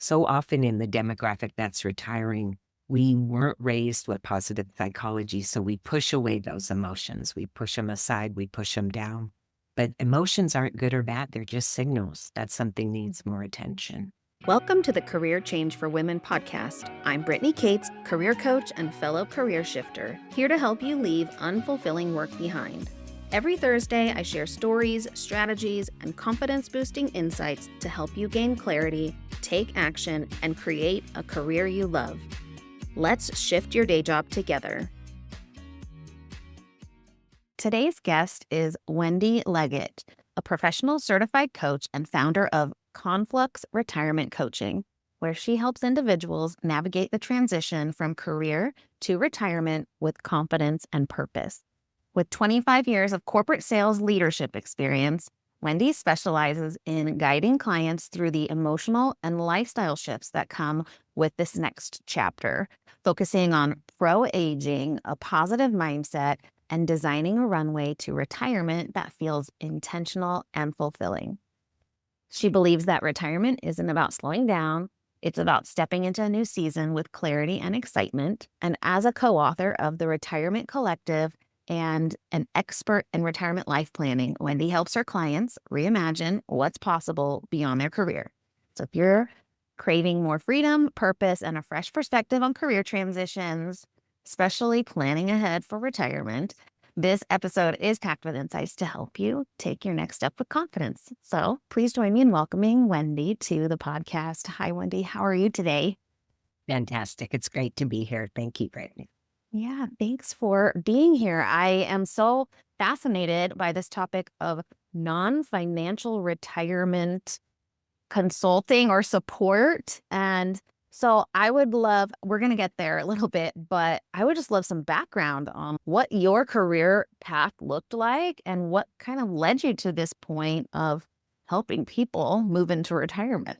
so often in the demographic that's retiring, we weren't raised with positive psychology. So we push away those emotions. We push them aside. We push them down. But emotions aren't good or bad. They're just signals that something needs more attention. Welcome to the Career Change for Women podcast. I'm Brittany Cates, career coach and fellow career shifter, here to help you leave unfulfilling work behind. Every Thursday, I share stories, strategies, and confidence-boosting insights to help you gain clarity, take action, and create a career you love. Let's shift your day job together. Today's guest is Wendy Leggett, a professional certified coach and founder of Conflux Retirement Coaching, where she helps individuals navigate the transition from career to retirement with confidence and purpose. With 25 years of corporate sales leadership experience, Wendy specializes in guiding clients through the emotional and lifestyle shifts that come with this next chapter, focusing on pro-aging, a positive mindset, and designing a runway to retirement that feels intentional and fulfilling. She believes that retirement isn't about slowing down. It's about stepping into a new season with clarity and excitement. And as a co-author of the Retirement Collective and an expert in retirement life planning, Wendy helps her clients reimagine what's possible beyond their career. So if you're craving more freedom, purpose, and a fresh perspective on career transitions, especially planning ahead for retirement, this episode is packed with insights to help you take your next step with confidence. So please join me in welcoming Wendy to the podcast. Hi, Wendy. How are you today? Fantastic. It's great to be here. Thank you, Brittany. Yeah, thanks for being here. I am so fascinated by this topic of non-financial retirement consulting or support. And so I would love, we're going to get there a little bit, but I would just love some background on what your career path looked like and what kind of led you to this point of helping people move into retirement.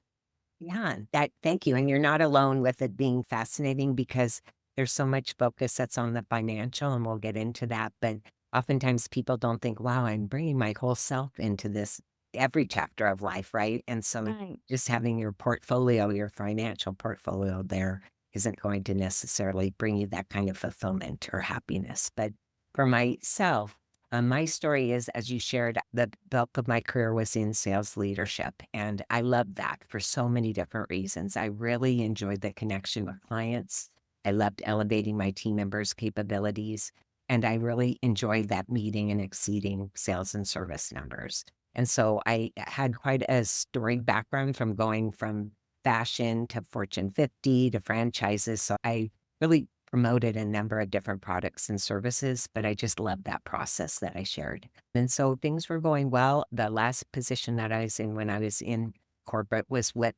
Yeah, thank you. And you're not alone with it being fascinating because there's so much focus that's on the financial, and we'll get into that. But oftentimes people don't think, wow, I'm bringing my whole self into this every chapter of life, right? And so Right. just having your portfolio, your financial portfolio there isn't going to necessarily bring you that kind of fulfillment or happiness. But for myself, my story is, as you shared, the bulk of my career was in sales leadership. And I loved that for so many different reasons. I really enjoyed the connection with clients. I loved elevating my team members' capabilities. And I really enjoyed that meeting and exceeding sales and service numbers. And so I had quite a storied background from going from fashion to Fortune 50 to franchises. So I really promoted a number of different products and services, but I just loved that process that I shared. And so things were going well. The last position that I was in when I was in corporate was with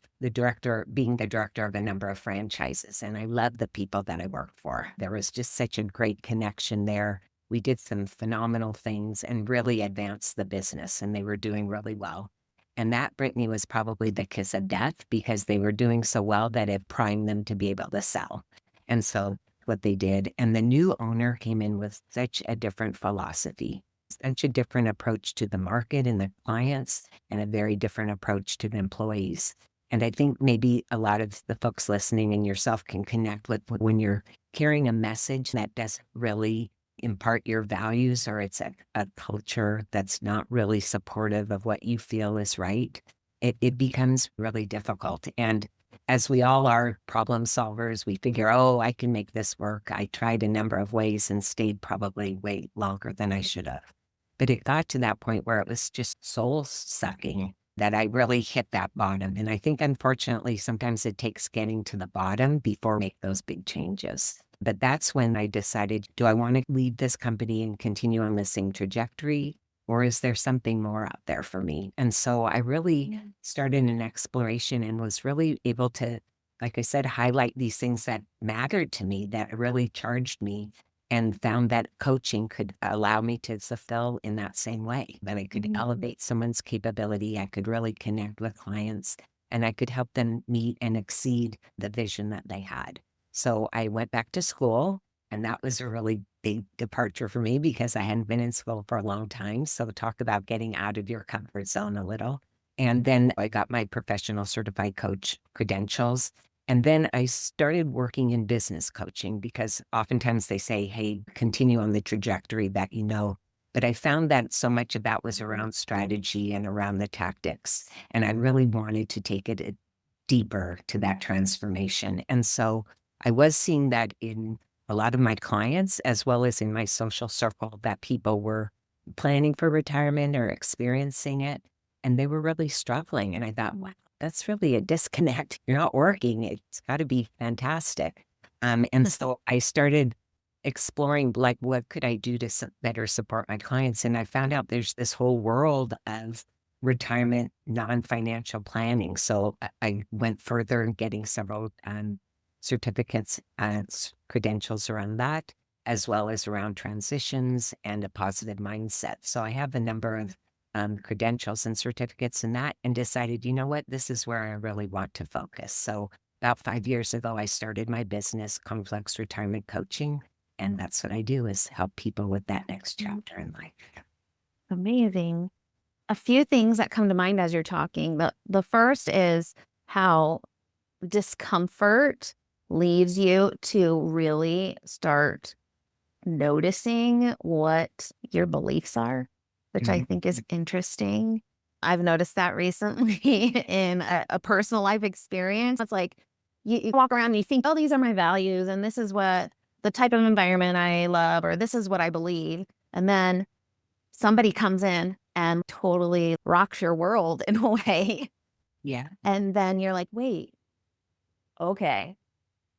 being the director of a number of franchises. And I loved the people that I worked for. There was just such a great connection there. We did some phenomenal things and really advanced the business, and they were doing really well. And that, Brittany, was probably the kiss of death because they were doing so well that it primed them to be able to sell. And so what they did. And the new owner came in with such a different philosophy, such a different approach to the market and the clients, and a very different approach to the employees. And I think maybe a lot of the folks listening and yourself can connect with when you're carrying a message that doesn't really impart your values, or it's a culture that's not really supportive of what you feel is right. It becomes really difficult. And as we all are problem solvers, we figure, oh, I can make this work. I tried a number of ways and stayed probably way longer than I should have. But it got to that point where it was just soul sucking that I really hit that bottom. And I think, unfortunately, sometimes it takes getting to the bottom before make those big changes. But that's when I decided, do I want to leave this company and continue on the same trajectory? Or is there something more out there for me? And so I really started an exploration and was really able to, like I said, highlight these things that mattered to me, that really charged me, and found that coaching could allow me to fulfill in that same way, that I could elevate someone's capability. I could really connect with clients, and I could help them meet and exceed the vision that they had. So I went back to school, and that was a really big departure for me because I hadn't been in school for a long time. So talk about getting out of your comfort zone a little. And then I got my professional certified coach credentials. And then I started working in business coaching because oftentimes they say, hey, continue on the trajectory that you know. But I found that so much of that was around strategy and around the tactics. And I really wanted to take it deeper to that transformation. And so I was seeing that in a lot of my clients, as well as in my social circle, that people were planning for retirement or experiencing it, and they were really struggling. And I thought, wow, that's really a disconnect. You're not working. It's got to be fantastic. And so I started exploring, like, what could I do to better support my clients? And I found out there's this whole world of retirement non-financial planning. So I went further in getting several certificates and credentials around that, as well as around transitions and a positive mindset. So I have a number of credentials and certificates in that, and decided, you know what, this is where I really want to focus. So about 5 years ago, I started my business, Complex Retirement Coaching, and that's what I do, is help people with that next chapter in life. Amazing. A few things that come to mind as you're talking. The first is how discomfort leads you to really start noticing what your beliefs are, which I Mhm. think is interesting. I've noticed that recently in a personal life experience. It's like you walk around and you think, oh, these are my values, and this is what the type of environment I love, or this is what I believe. And then somebody comes in and totally rocks your world in a way. Yeah. And then you're like, wait, okay.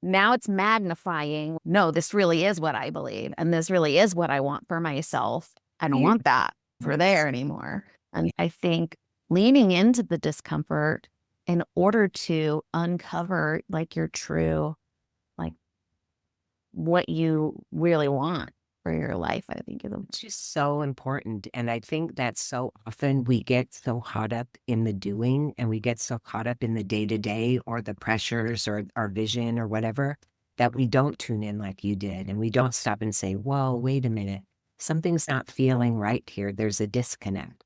Now it's magnifying. No, this really is what I believe. And this really is what I want for myself. I don't Yeah. want that for there anymore. And I think leaning into the discomfort in order to uncover like your true, like what you really want for your life, I think is It's just so important. And I think that so often we get so caught up in the doing, and we get so caught up in the day to day or the pressures or our vision or whatever, that we don't tune in like you did. And we don't stop and say, whoa, wait a minute. Something's not feeling right here. There's a disconnect.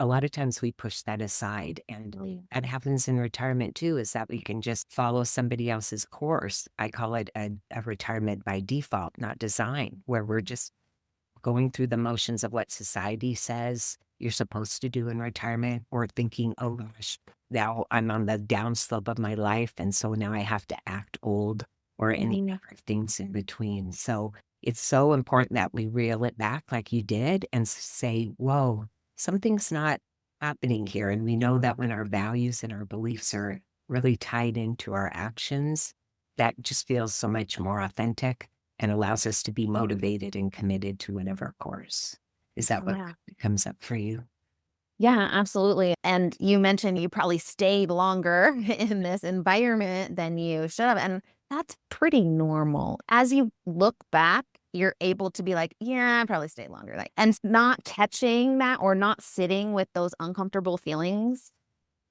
A lot of times we push that aside. And really, that happens in retirement too, is that we can just follow somebody else's course. I call it a retirement by default, not design, where we're just going through the motions of what society says you're supposed to do in retirement, or thinking, oh gosh, now I'm on the downslope of my life. And so now I have to act old, or any mhm, other things in between. So it's so important that we reel it back like you did and say, whoa, something's not happening here. And we know that when our values and our beliefs are really tied into our actions, that just feels so much more authentic and allows us to be motivated and committed to whatever course. Is that what yeah. comes up for you? Yeah, absolutely. And you mentioned you probably stayed longer in this environment than you should have. And that's pretty normal. As you look back, you're able to be like, yeah, I probably stayed longer. Like, and not catching that or not sitting with those uncomfortable feelings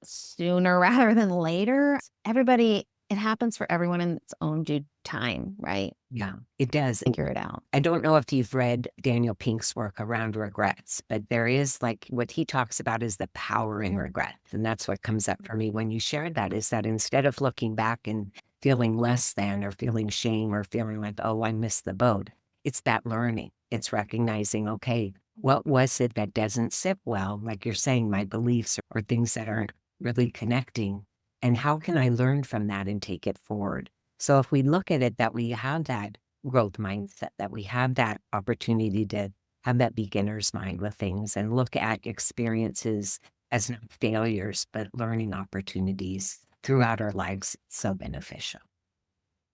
sooner rather than later. Everybody, it happens for everyone in its own due time, right? Yeah, it does. Figure it out. I don't know if you've read Daniel Pink's work around regrets, but there is, like, what he talks about is the power in regret. And that's what comes up for me when you shared that, is that instead of looking back and feeling less than, or feeling shame, or feeling like, oh, I missed the boat, it's that learning. It's recognizing, okay, what was it that doesn't sit well? Like you're saying, my beliefs or things that aren't really connecting. And how can I learn from that and take it forward? So if we look at it that we have that growth mindset, that we have that opportunity to have that beginner's mind with things and look at experiences as not failures, but learning opportunities throughout our lives, it's so beneficial.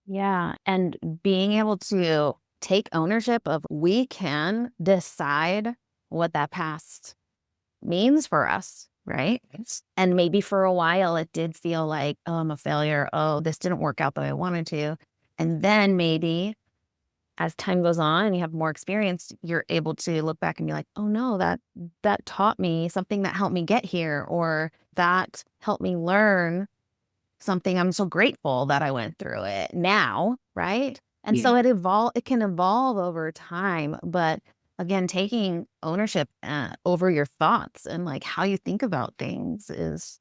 Yeah. And being able to take ownership of we can decide what that past means for us, right? Yes. And maybe for a while it did feel like, oh, I'm a failure. Oh, this didn't work out the way I wanted to. And then maybe as time goes on and you have more experience, you're able to look back and be like, oh no, that taught me something that helped me get here, or that helped me learn something. I'm so grateful that I went through it now, right? And Yeah. so it can evolve over time, but again, taking ownership over your thoughts and like how you think about things is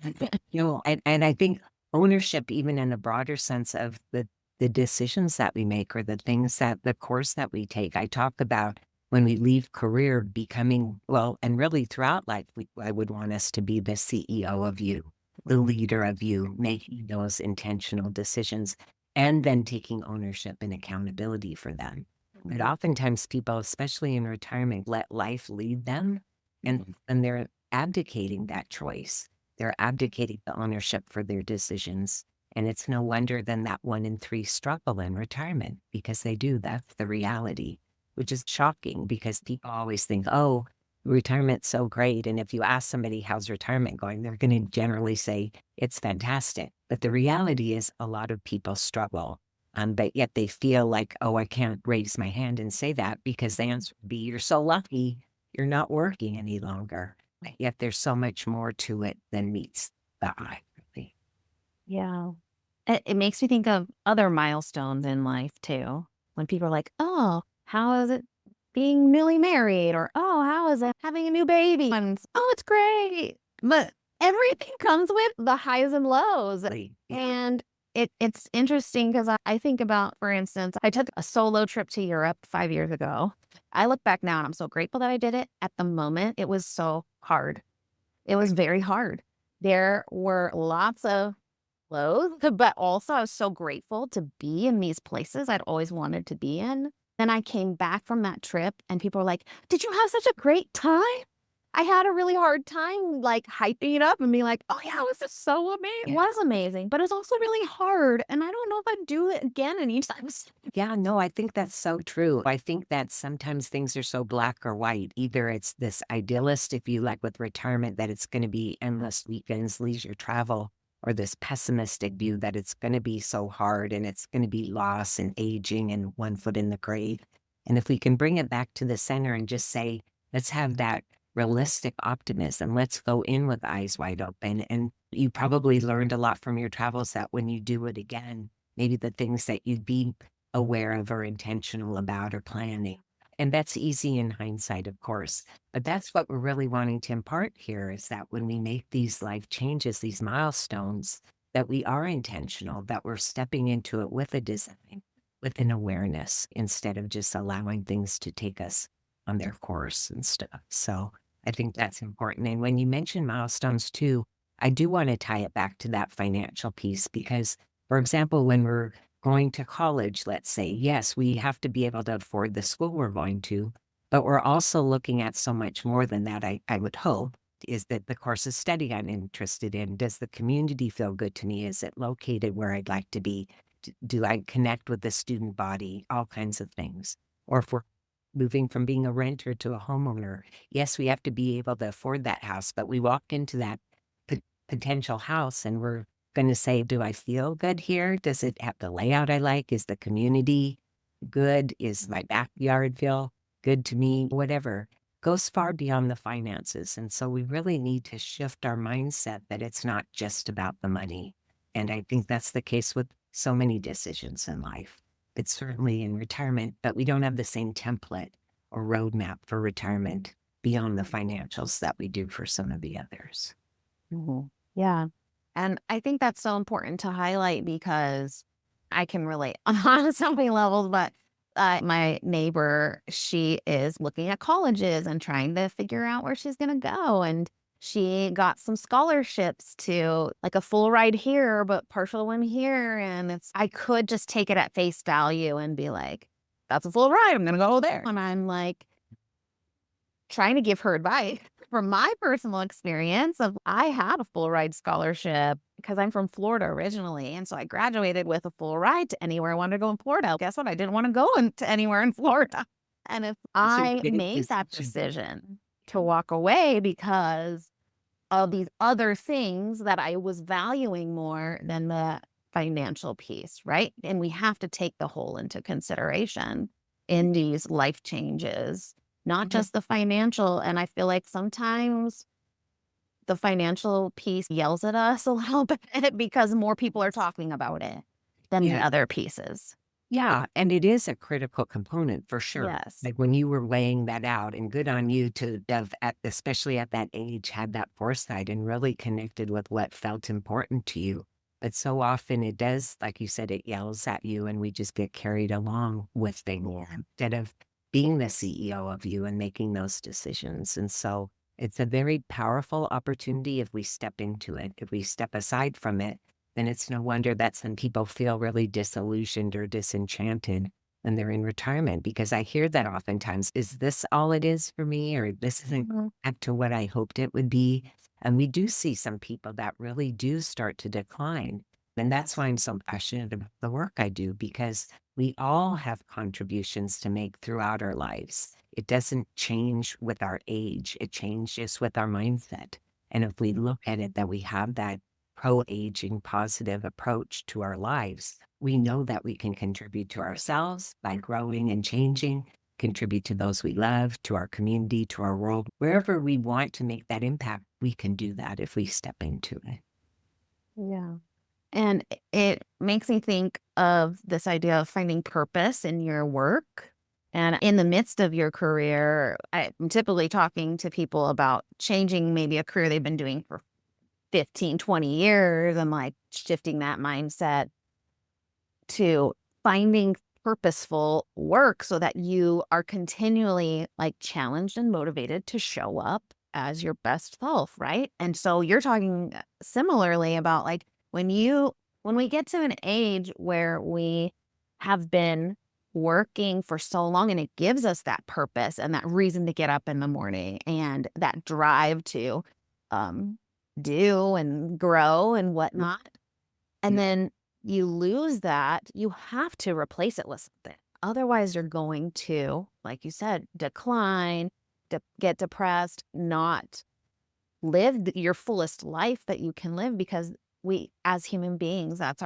And I think ownership, even in a broader sense of the decisions that we make or the things that the course that we take. I talk about when we leave career becoming well, and really throughout life, I would want us to be the CEO of you, the leader of you, making those intentional decisions, and then taking ownership and accountability for them. But oftentimes people, especially in retirement, let life lead them and they're abdicating that choice. They're abdicating the ownership for their decisions. And it's no wonder then that 1 in 3 struggle in retirement because they do. That's the reality, which is shocking because people always think, oh, retirement's so great. And if you ask somebody, how's retirement going? They're going to generally say it's fantastic. But the reality is a lot of people struggle. But yet they feel like, oh, I can't raise my hand and say that because the answer would be, you're so lucky you're not working any longer. Yet there's so much more to it than meets the eye, really. yeah. It makes me think of other milestones in life too. When people are like, "Oh, how is it being newly married?" Or, "Oh, how is it having a new baby?" And, "Oh, it's great." But everything comes with the highs and lows. Yeah. And it's interesting because I think about, for instance, I took a solo trip to Europe 5 years ago. I look back now and I'm so grateful that I did it. At the moment, it was so hard. It was very hard. There were lots of lows, but also I was so grateful to be in these places I'd always wanted to be in. Then I came back from that trip and people were like, "Did you have such a great time?" I had a really hard time like hyping it up and being like, "Oh yeah, it was just so amazing." It Yeah. was amazing, but it's also really hard. And I don't know if I'd do it again anytime soon. Yeah, no, I think that's so true. I think that sometimes things are so black or white. Either it's this idealist, if you like with retirement, that it's going to be endless weekends, leisure travel, or this pessimistic view that it's going to be so hard and it's going to be loss and aging and 1 foot in the grave. And if we can bring it back to the center and just say, let's have that realistic optimism, let's go in with eyes wide open. And you probably learned a lot from your travels that when you do it again, maybe the things that you'd be aware of or intentional about or planning. And that's easy in hindsight, of course. But that's what we're really wanting to impart here is that when we make these life changes, these milestones, that we are intentional, that we're stepping into it with a design, with an awareness, instead of just allowing things to take us on their course and stuff. So I think that's important. And when you mention milestones too, I do want to tie it back to that financial piece because, for example, when we're going to college, let's say, yes, we have to be able to afford the school we're going to, but we're also looking at so much more than that, I would hope, is that the course of study I'm interested in, does the community feel good to me? Is it located where I'd like to be? Do I connect with the student body? All kinds of things. Or if we're moving from being a renter to a homeowner, yes, we have to be able to afford that house, but we walk into that potential house and we're going to say, do I feel good here? Does it have the layout I like? Is the community good? Is my backyard feel good to me? Whatever goes far beyond the finances. And so we really need to shift our mindset that it's not just about the money. And I think that's the case with so many decisions in life. It's certainly in retirement, but we don't have the same template or roadmap for retirement beyond the financials that we do for some of the others. Mhm. Yeah. And I think that's so important to highlight because I can relate on so many levels, but my neighbor, she is looking at colleges and trying to figure out where she's going to go. And she got some scholarships to like a full ride here, but partial one here. And I could just take it at face value and be like, that's a full ride. I'm going to go there. And I'm like, trying to give her advice from my personal experience of I had a full ride scholarship because I'm from Florida originally. And so I graduated with a full ride to anywhere I wanted to go in Florida. Guess what? I didn't want to go to anywhere in Florida. And if So I it made is that such a decision to walk away because of these other things that I was valuing more than the financial piece, right? And we have to take the whole into consideration in these life changes, not Mhm. just the financial. And I feel like sometimes the financial piece yells at us a little bit because more people are talking about it than the Yeah. other pieces. Yeah, and it is a critical component for sure. Yes. Like when you were laying that out, and good on you to have, especially at that age, had that foresight and really connected with what felt important to you. But so often it does, like you said, it yells at you, and we just get carried along with things Yeah. instead of being the CEO of you and making those decisions. And so it's a very powerful opportunity if we step into it. If we step aside from it, then it's no wonder that some people feel really disillusioned or disenchanted when they're in retirement because I hear that oftentimes. Is this all it is for me? Or this isn't Mhm. back to what I hoped it would be? And we do see some people that really do start to decline. And that's why I'm so passionate about the work I do because we all have contributions to make throughout our lives. It doesn't change with our age, it changes with our mindset. And if we look at it that we have that pro-aging positive approach to our lives, we know that we can contribute to ourselves by growing and changing, contribute to those we love, to our community, to our world. Wherever we want to make that impact, we can do that if we step into it. Yeah. And it makes me think of this idea of finding purpose in your work. And in the midst of your career, I'm typically talking to people about changing maybe a career they've been doing for 15, 20 years. I'm like shifting that mindset to finding purposeful work so that you are continually like challenged and motivated to show up as your best self, right? And so you're talking similarly about like when we get to an age where we have been working for so long and it gives us that purpose and that reason to get up in the morning and that drive to um do and grow and whatnot, and then you lose that, you have to replace it with something. Otherwise, you're going to, like you said, decline, get depressed, not live your fullest life that you can live because we, as human beings, that's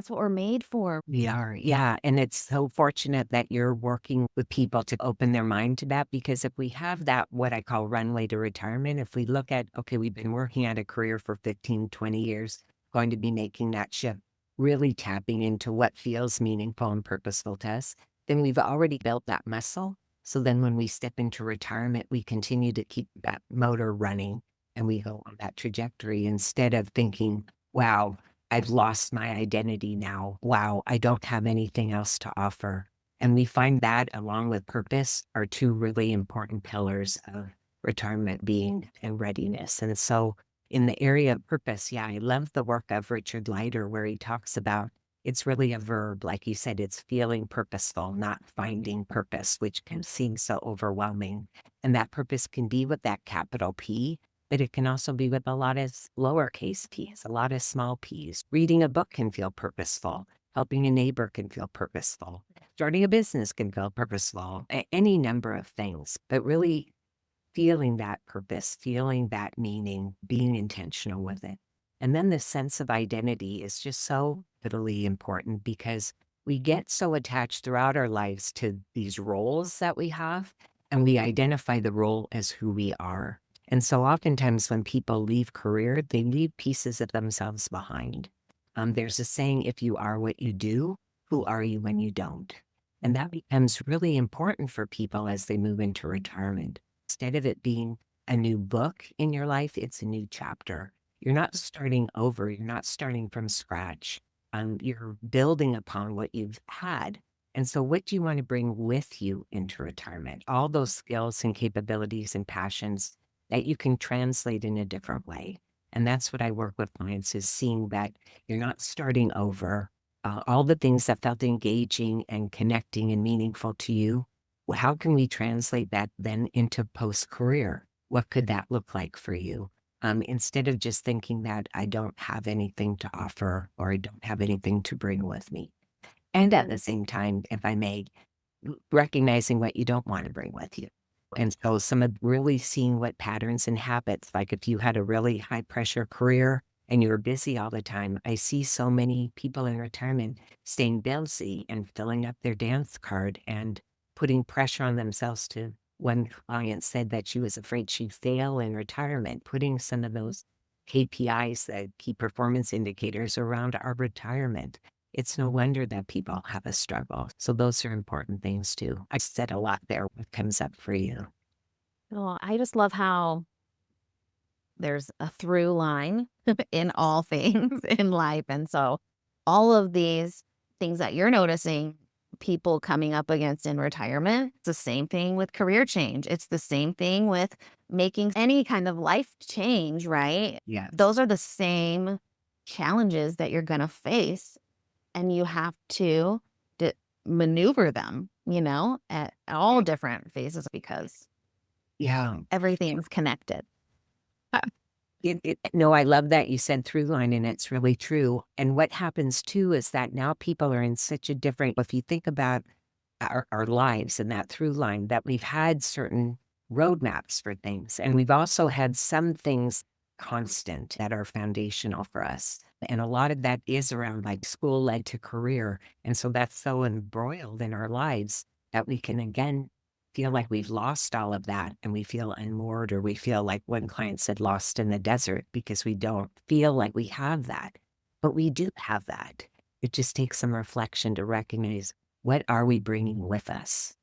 what we're made for. We are, yeah. And it's so fortunate that you're working with people to open their mind to that because if we have that, what I call runway to retirement, if we look at, okay, we've been working at a career for 15, 20 years, going to be making that shift, really tapping into what feels meaningful and purposeful to us, then we've already built that muscle. So then when we step into retirement, we continue to keep that motor running and we go on that trajectory instead of thinking, wow, I've lost my identity now. Wow, I don't have anything else to offer. And we find that along with purpose are two really important pillars of retirement being and readiness. And so in the area of purpose, yeah, I love the work of Richard Leider where he talks about it's really a verb. Like you said, it's feeling purposeful, not finding purpose, which can seem so overwhelming. And that purpose can be with that capital P, but it can also be with a lot of lowercase p's, a lot of small p's. Reading a book can feel purposeful. Helping a neighbor can feel purposeful. Starting a business can feel purposeful. Any number of things, but really feeling that purpose, feeling that meaning, being intentional with it. And then the sense of identity is just so vitally important because we get so attached throughout our lives to these roles that we have, and we identify the role as who we are. And so oftentimes when people leave career, they leave pieces of themselves behind. There's a saying, if you are what you do, who are you when you don't? And that becomes really important for people as they move into retirement. Instead of it being a new book in your life, it's a new chapter. You're not starting over. You're not starting from scratch. You're building upon what you've had. And so, what do you want to bring with you into retirement? All those skills and capabilities and passions that you can translate in a different way. And that's what I work with clients is seeing that you're not starting over. All the things that felt engaging and connecting and meaningful to you, how can we translate that then into post-career? What could that look like for you? Instead of just thinking that I don't have anything to offer or I don't have anything to bring with me. And at the same time, if I may, recognizing what you don't want to bring with you. And so some of really seeing what patterns and habits, like if you had a really high pressure career and you were busy all the time, I see so many people in retirement staying busy and filling up their dance card and putting pressure on themselves to one client said that she was afraid she'd fail in retirement, putting some of those KPIs, the key performance indicators around our retirement. it's no wonder that people have a struggle. So those are important things too. I said a lot there. What comes up for you? Oh, I just love how there's a through line in all things in life. And so all of these things that you're noticing people coming up against in retirement, it's the same thing with career change. It's the same thing with making any kind of life change, right? Yes. Those are the same challenges that you're going to face, and you have to d- maneuver them, at all different phases because Yeah. everything's connected. No, I love that you said through line, and it's really true. And what happens too is that now people are in such a different, if you think about our lives and that through line, that we've had certain roadmaps for things. And we've also had some things constant that are foundational for us. And a lot of that is around like school led to career. And so that's so embroiled in our lives that we can again feel like we've lost all of that and we feel unmoored, or we feel like one client said lost in the desert because we don't feel like we have that. But we do have that. It just takes some reflection to recognize, what are we bringing with us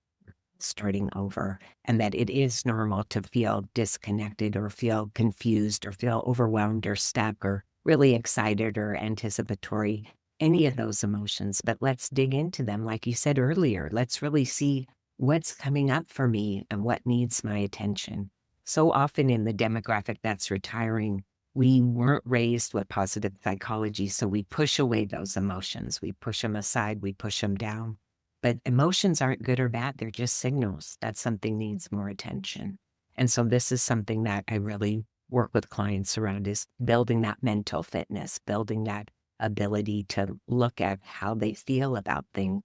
starting over? And that it is normal to feel disconnected or feel confused or feel overwhelmed or stuck or really excited or anticipatory, any of those emotions. But let's dig into them. Like you said earlier, let's really see what's coming up for me and what needs my attention. So often in the demographic that's retiring, we weren't raised with positive psychology. So we push away those emotions. We push them aside. We push them down. But emotions aren't good or bad, they're just signals that something needs more attention. And so this is something that I really work with clients around, is building that mental fitness, building that ability to look at how they feel about things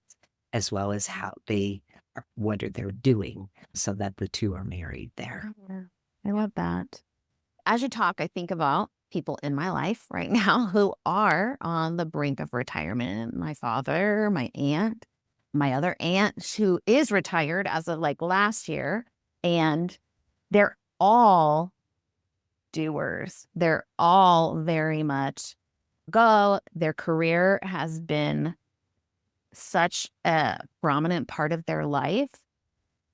as well as how they what are they're doing, so that the two are married there. Yeah, I love that. As you talk, I think about people in my life right now who are on the brink of retirement. My father, my aunt, my other aunt who is retired as of like last year, and they're all doers. They're all very much go. Their career has been such a prominent part of their life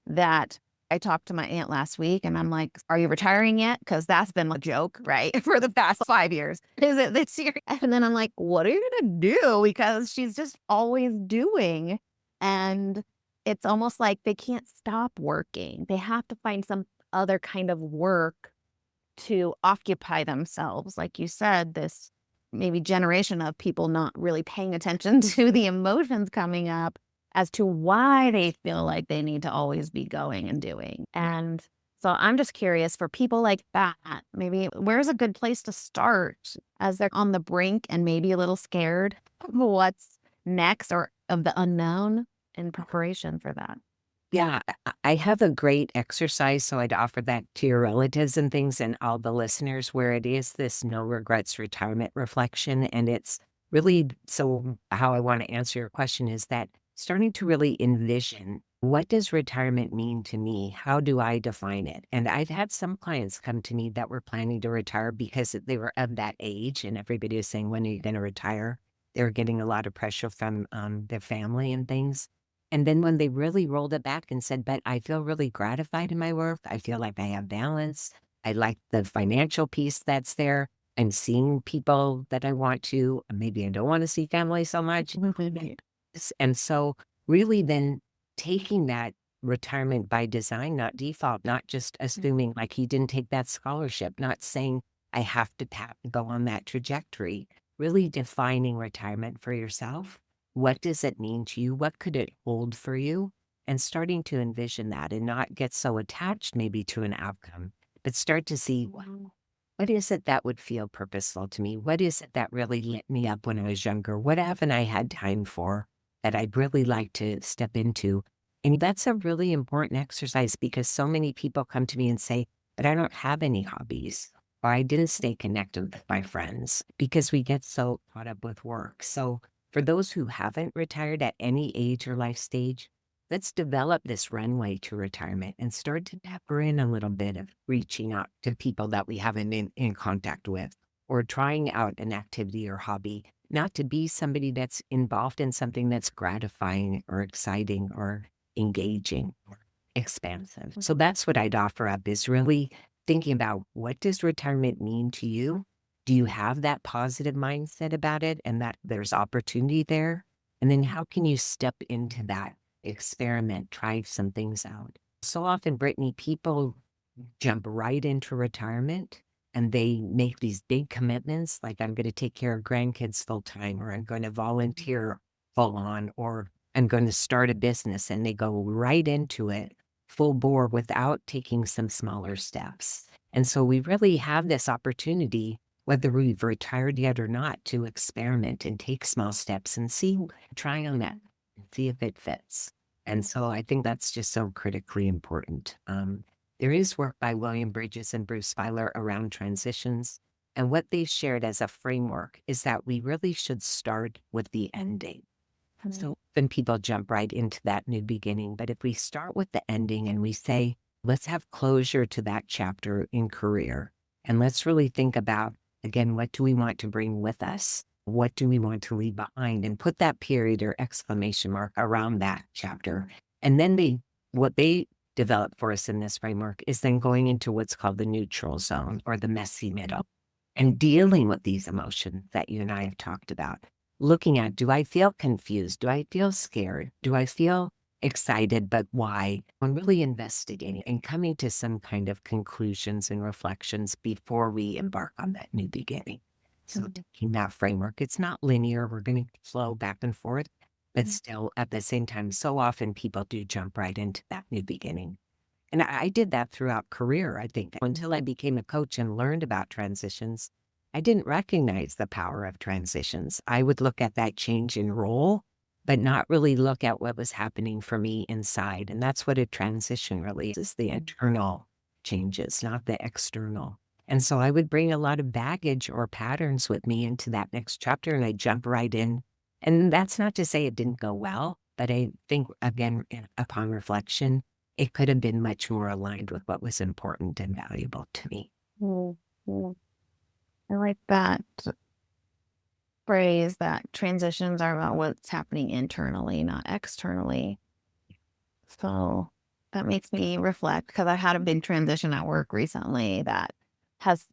that I talked to my aunt last week and I'm like, "Are you retiring yet?" Because that's been a joke, right? For the past 5 years. Is it this year? And then I'm like, what are you going to do? Because she's just always doing. And it's almost like they can't stop working. They have to find some other kind of work to occupy themselves. Like you said, this maybe generation of people not really paying attention to the emotions coming up as to why they feel like they need to always be going and doing. And so I'm just curious for people like that, maybe where's a good place to start as they're on the brink and maybe a little scared of what's next or of the unknown in preparation for that? Yeah, I have a great exercise, so I'd offer that to your relatives and things and all the listeners, where it is this no regrets retirement reflection. And it's really, so how I want to answer your question is that starting to really envision, what does retirement mean to me? How do I define it? And I've had some clients come to me that were planning to retire because they were of that age, and everybody was saying, when are you going to retire? They were getting a lot of pressure from their family and things. And then when they really rolled it back and said, "But I feel really gratified in my work. I feel like I have balance. I like the financial piece that's there. I'm seeing people that I want to. Maybe I don't want to see family so much." And so really then taking that retirement by design, not default, not just assuming like he didn't take that scholarship, not saying I have to go on that trajectory, really defining retirement for yourself. What does it mean to you? What could it hold for you? And starting to envision that and not get so attached maybe to an outcome, but start to see, what is it that would feel purposeful to me? What is it that really lit me up when I was younger? What haven't I had time for that I'd really like to step into? And that's a really important exercise, because so many people come to me and say, "But I don't have any hobbies," or "I didn't stay connected with my friends," because we get so caught up with work. So for those who haven't retired at any age or life stage, let's develop this runway to retirement and start to pepper in a little bit of reaching out to people that we haven't in contact with, or trying out an activity or hobby. not to be somebody that's involved in something that's gratifying or exciting or engaging or expansive. So that's what I'd offer up is really thinking about what does retirement mean to you? Do you have that positive mindset about it and that there's opportunity there? And then how can you step into that, experiment, try some things out? So often, Brittany, people jump right into retirement and they make these big commitments like I'm going to take care of grandkids full time, or I'm going to volunteer full on, or I'm going to start a business, and they go right into it full bore without taking some smaller steps. And so we really have this opportunity, whether we've retired yet or not, to experiment and take small steps and see, try on that, see if it fits. And so I think that's just so critically important. There is work by William Bridges and Bruce Feiler around transitions. And what they shared as a framework is that we really should start with the ending. So then people jump right into that new beginning. But if we start with the ending and we say, let's have closure to that chapter in career, and let's really think about, again, what do we want to bring with us? What do we want to leave behind? And put that period or exclamation mark around that chapter. And then what they develop for us in this framework is then going into what's called the neutral zone or the messy middle and dealing with these emotions that you and I have talked about. Looking at, do I feel confused? Do I feel scared? Do I feel excited? But why? I'm really investigating and coming to some kind of conclusions and reflections before we embark on that new beginning. So taking that framework, it's not linear. We're going to flow back and forth, but still at the same time, so often people do jump right into that new beginning. And I did that throughout career, I think, until I became a coach and learned about transitions. I didn't recognize the power of transitions. I would look at that change in role, but not really look at what was happening for me inside. And that's what a transition really is the internal changes, not the external. And so I would bring a lot of baggage or patterns with me into that next chapter, and I jump right in. And that's not to say it didn't go well, but I think, again, upon reflection, it could have been much more aligned with what was important and valuable to me. Mm, mm. I like that phrase that transitions are about what's happening internally, not externally. So that makes me reflect because I had a big transition at work recently that has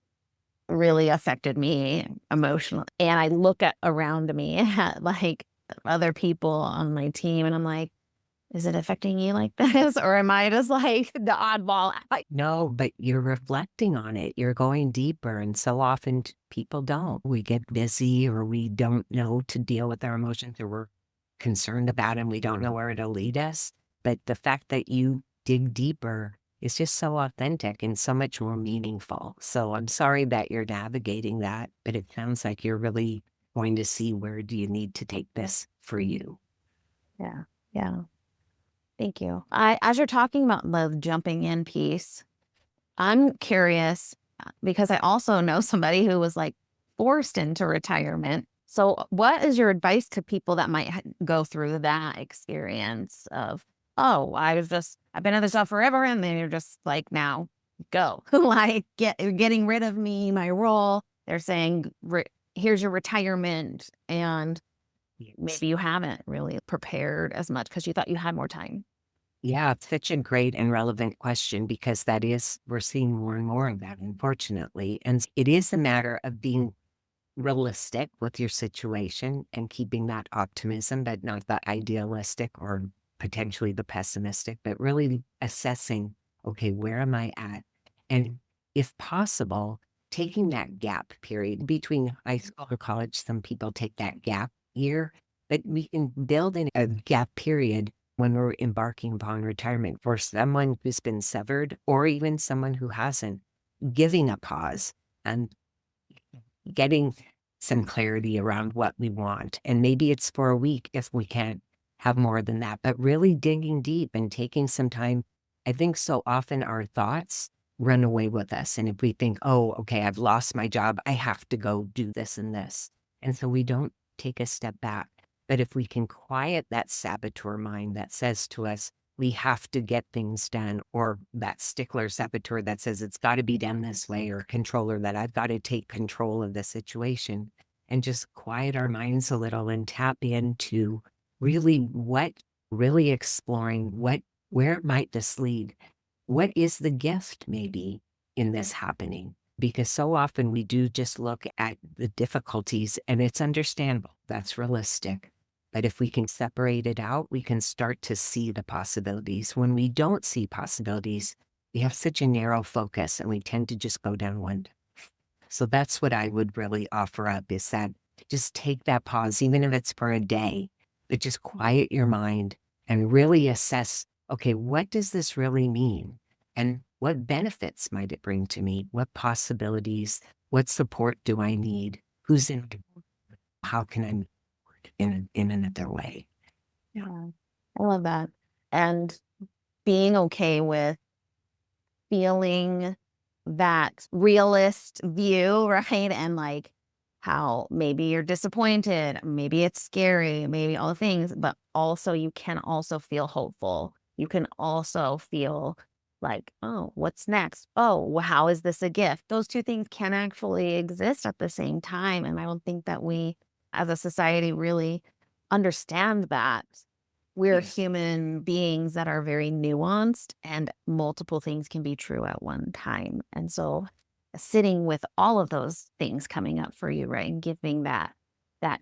really affected me emotionally. And I look at around me at like other people on my team and I'm like, is it affecting you like this? Or am I just like the oddball? No, but you're reflecting on it. You're going deeper. And so often people don't. We get busy or we don't know to deal with our emotions or we're concerned about them. We don't know where it'll lead us. But the fact that you dig deeper is just so authentic and so much more meaningful. So I'm sorry that you're navigating that, but it sounds like you're really going to see where do you need to take this for you. Yeah. Yeah. Thank you. As you're talking about the jumping in piece, I'm curious because I also know somebody who was like forced into retirement. So, what is your advice to people that might go through that experience of, oh, I've been at this job forever, and then you're just like, now go, like you're getting rid of me, my role. They're saying, here's your retirement, and Yes. maybe you haven't really prepared as much because you thought you had more time. Yeah, it's such a great and relevant question because we're seeing more and more of that, unfortunately. And it is a matter of being realistic with your situation and keeping that optimism, but not the idealistic or potentially the pessimistic, but really assessing, okay, where am I at? And if possible, taking that gap period between high school or college, some people take that gap year, but we can build in a gap period when we're embarking upon retirement for someone who's been severed or even someone who hasn't, giving a pause and getting some clarity around what we want. And maybe it's for a week if we can't have more than that, but really digging deep and taking some time. I think so often our thoughts run away with us. And if we think, oh, okay, I've lost my job, I have to go do this and this. And so we don't take a step back. But if we can quiet that saboteur mind that says to us, we have to get things done, or that stickler saboteur that says it's got to be done this way, or controller that I've got to take control of the situation. and just quiet our minds a little and tap into really exploring where might this lead? What is the gift maybe in this happening? Because so often we do just look at the difficulties and it's understandable. That's realistic. But if we can separate it out, we can start to see the possibilities. When we don't see possibilities, we have such a narrow focus and we tend to just go down one. So that's what I would really offer up is that just take that pause, even if it's for a day, but just quiet your mind and really assess, okay, what does this really mean? And what benefits might it bring to me? What possibilities? What support do I need? Who's in? How can I move forward in another way? Yeah. Yeah, I love that. And being okay with feeling that realist view, right? And like how maybe you're disappointed, maybe it's scary, maybe all the things, but also you can also feel hopeful. You can also feel like, oh, what's next? Oh, how is this a gift? Those two things can actually exist at the same time. And I don't think that we as a society really understand that. We're Yes. human beings that are very nuanced and multiple things can be true at one time. And so sitting with all of those things coming up for you, right? And giving that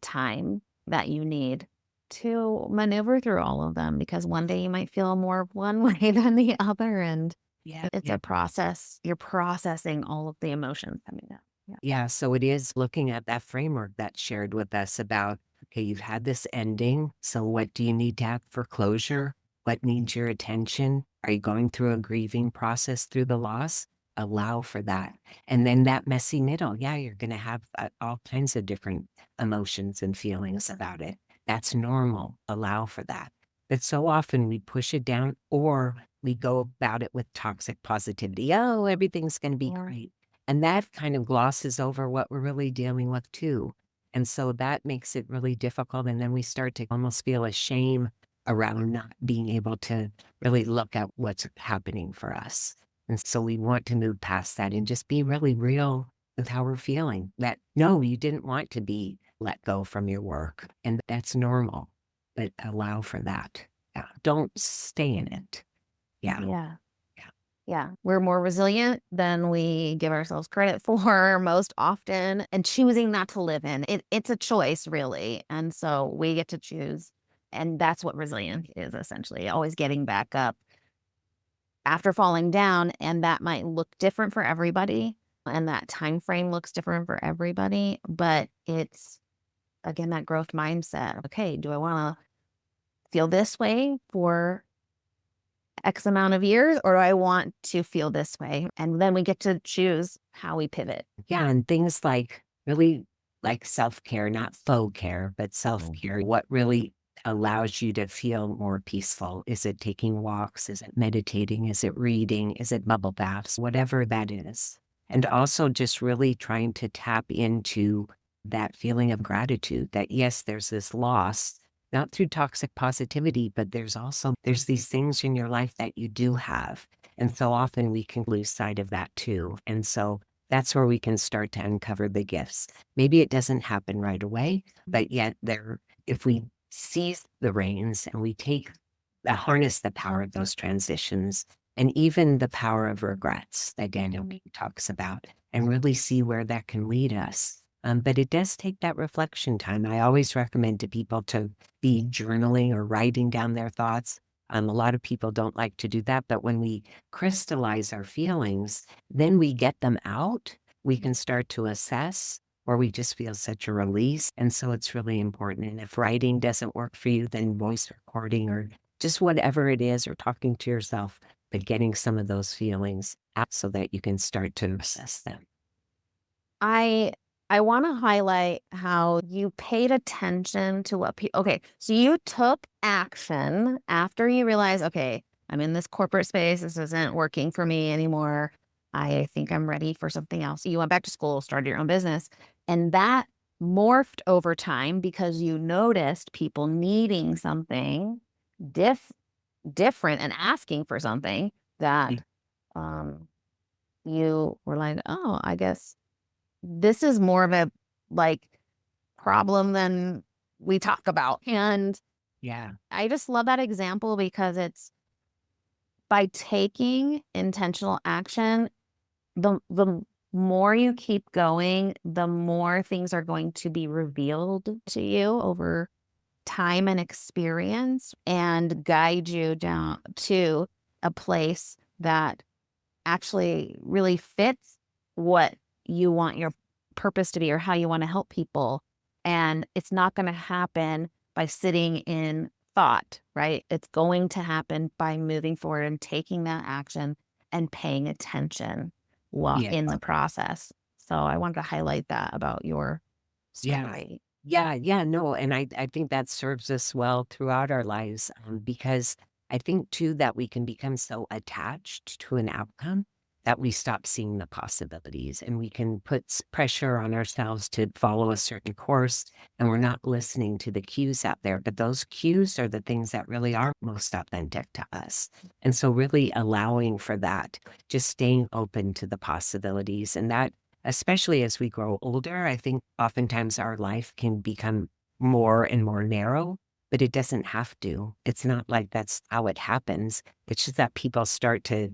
time that you need to maneuver through all of them because one day you might feel more one way than the other. And Yeah. it's Yeah. a process. You're processing all of the emotions coming up. Yeah. Yeah, so it is looking at that framework that's shared with us about, okay, you've had this ending. So what do you need to have for closure? What needs your attention? Are you going through a grieving process through the loss? Allow for that. And then that messy middle. Yeah, you're going to have all kinds of different emotions and feelings about it. That's normal. Allow for that. But so often we push it down or we go about it with toxic positivity. Oh, everything's going to be Yeah. great. And that kind of glosses over what we're really dealing with too. And so that makes it really difficult. And then we start to almost feel a shame around not being able to really look at what's happening for us. And so we want to move past that and just be really real with how we're feeling that no, you didn't want to be let go from your work. And that's normal, but allow for that. Yeah. Don't stay in it. Yeah. Yeah. Yeah. Yeah, we're more resilient than we give ourselves credit for most often, and choosing not to live in it's a choice, really. And so we get to choose. And that's what resilience is essentially always getting back up after falling down. And that might look different for everybody. And that time frame looks different for everybody. But it's again that growth mindset. Okay, do I want to feel this way for X amount of years, or do I want to feel this way? And then we get to choose how we pivot. Yeah, and things like really like self-care, not faux care, but self-care. What really allows you to feel more peaceful? Is it taking walks? Is it meditating? Is it reading? Is it bubble baths? Whatever that is. And also just really trying to tap into that feeling of gratitude that yes, there's this loss, not through toxic positivity, but there's these things in your life that you do have. And so often we can lose sight of that too. And so that's where we can start to uncover the gifts. Maybe it doesn't happen right away, but yet if we seize the reins and we harness the power of those transitions and even the power of regrets that Daniel Pink talks about and really see where that can lead us. But it does take that reflection time. I always recommend to people to be journaling or writing down their thoughts. A lot of people don't like to do that, but when we crystallize our feelings, then we get them out. We can start to assess, or we just feel such a release. And so it's really important. And if writing doesn't work for you, then voice recording or just whatever it is, or talking to yourself, but getting some of those feelings out so that you can start to assess them. I I want to highlight how you paid attention to what people. Okay, so you took action after you realized, okay, I'm in this corporate space. This isn't working for me anymore. I think I'm ready for something else. You went back to school, started your own business, and that morphed over time because you noticed people needing something diff- different and asking for something that um, you were like, oh, I guess this is more of a like problem than we talk about. And Yeah. I just love that example because it's by taking intentional action, the more you keep going, the more things are going to be revealed to you over time and experience and guide you down to a place that actually really fits what you want your purpose to be or how you want to help people. And it's not going to happen by sitting in thought, right? It's going to happen by moving forward and taking that action and paying attention while Yeah. in the process. So I wanted to highlight that about your Yeah. story. Yeah, no, and I think that serves us well throughout our lives, because I think too that we can become so attached to an outcome that we stop seeing the possibilities, and we can put pressure on ourselves to follow a certain course, and we're not listening to the cues out there. But those cues are the things that really are most authentic to us. And so, really allowing for that, just staying open to the possibilities, and that especially as we grow older, I think oftentimes our life can become more and more narrow, but it doesn't have to. It's not like that's how it happens. It's just that people start to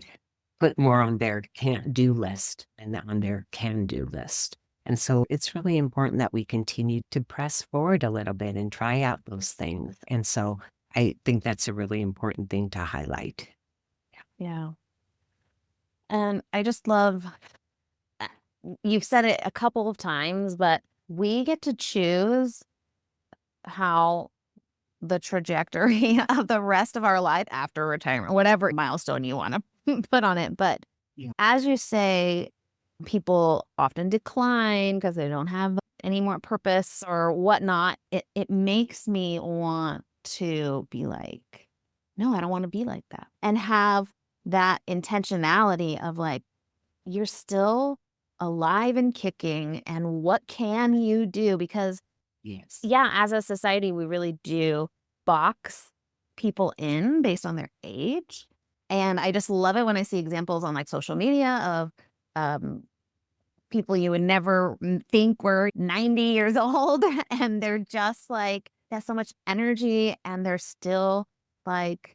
put more on their can't do list and on their can do list. And so it's really important that we continue to press forward a little bit and try out those things. And so I think that's a really important thing to highlight. Yeah. And I just love, uh, you've said it a couple of times, but we get to choose how the trajectory of the rest of our life after retirement, whatever milestone you want to put on it. But Yeah. as you say, people often decline because they don't have any more purpose or whatnot. It makes me want to be like, no, I don't want to be like that. And have that intentionality of like, you're still alive and kicking. And what can you do? Because Yes. yeah, as a society, we really do box people in based on their age. And I just love it when I see examples on like social media of um, people you would never think were 90 years old. And they're just like, they have so much energy and they're still like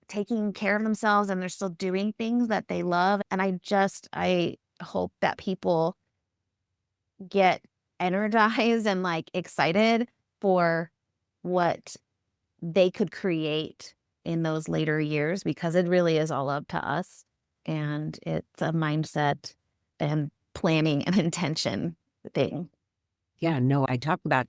taking care of themselves and they're still doing things that they love. And I hope that people get energized and, like, excited for what they could create in those later years because it really is all up to us, and it's a mindset and planning and intention thing. Yeah, no, I talk about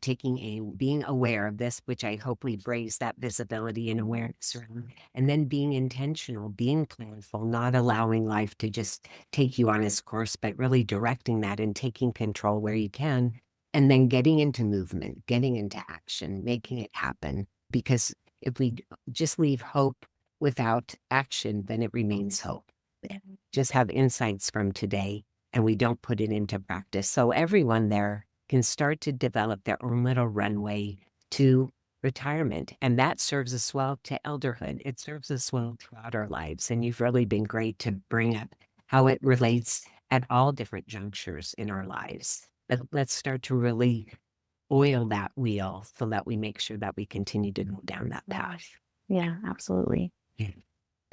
being aware of this, which I hope we raise that visibility and awareness around, and then being intentional, being planful, not allowing life to just take you on its course, but really directing that and taking control where you can, and then getting into movement, getting into action, making it happen. Because if we just leave hope without action, then it remains hope. Just have insights from today and we don't put it into practice. So everyone there can start to develop their own little runway to retirement. And that serves us well to elderhood. It serves us well throughout our lives. And you've really been great to bring up how it relates at all different junctures in our lives. But let's start to really oil that wheel so that we make sure that we continue to go down that path. Yeah, absolutely. Yeah.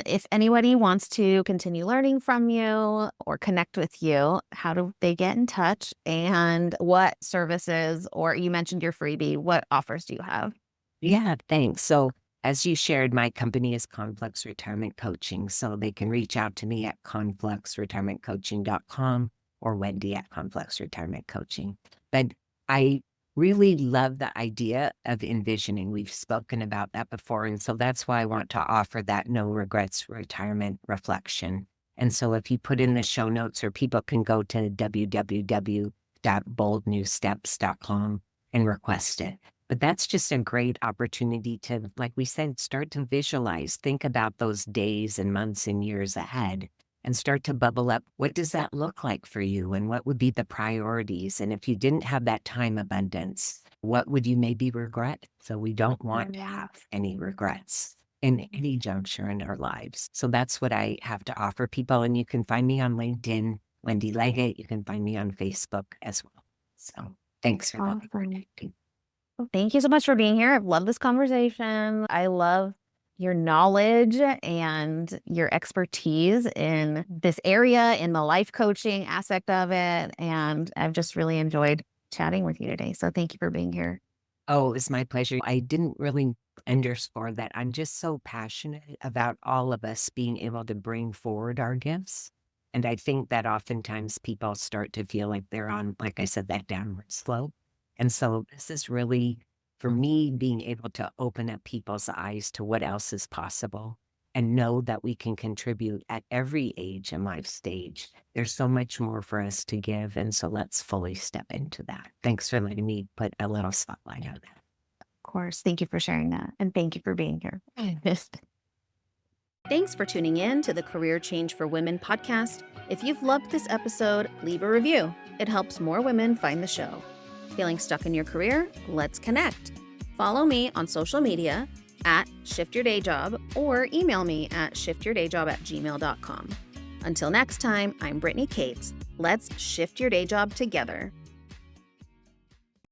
If anybody wants to continue learning from you or connect with you, how do they get in touch? And what services, or you mentioned your freebie, what offers do you have? Yeah, thanks. So, as you shared, my company is Conflux Retirement Coaching. So, they can reach out to me at confluxretirementcoaching.com or Wendy at Conflux Retirement Coaching. But I really love the idea of envisioning. We've spoken about that before. And so, that's why I want to offer that no regrets retirement reflection. And so, if you put in the show notes, or people can go to www.boldnewsteps.com and request it. But that's just a great opportunity to, like we said, start to visualize, think about those days and months and years ahead and start to bubble up. What does that look like for you? And what would be the priorities? And if you didn't have that time abundance, what would you maybe regret? So we don't want to have any regrets in any juncture in our lives. So that's what I have to offer people. And you can find me on LinkedIn, Wendy Leggett. You can find me on Facebook as well. So. Thanks for letting me Awesome. connect. Well, thank you so much for being here. I've loved this conversation. I love your knowledge and your expertise in this area, in the life coaching aspect of it. And I've just really enjoyed chatting with you today. So thank you for being here. Oh, it's my pleasure. I didn't really underscore that. I'm just so passionate about all of us being able to bring forward our gifts. And I think that oftentimes people start to feel like they're on, like I said, that downward slope. And so this is really, for me, being able to open up people's eyes to what else is possible and know that we can contribute at every age and life stage. There's so much more for us to give. And so let's fully step into that. Thanks for letting me put a little spotlight on that. Of course. Thank you for sharing that. And thank you for being here. Thanks for tuning in to the Career Change for Women podcast. If you've loved this episode, leave a review. It helps more women find the show. Feeling stuck in your career? Let's connect. Follow me on social media at shiftyourdayjob or email me at shiftyourdayjob@gmail.com. Until next time, I'm Brittany Cates. Let's shift your day job together.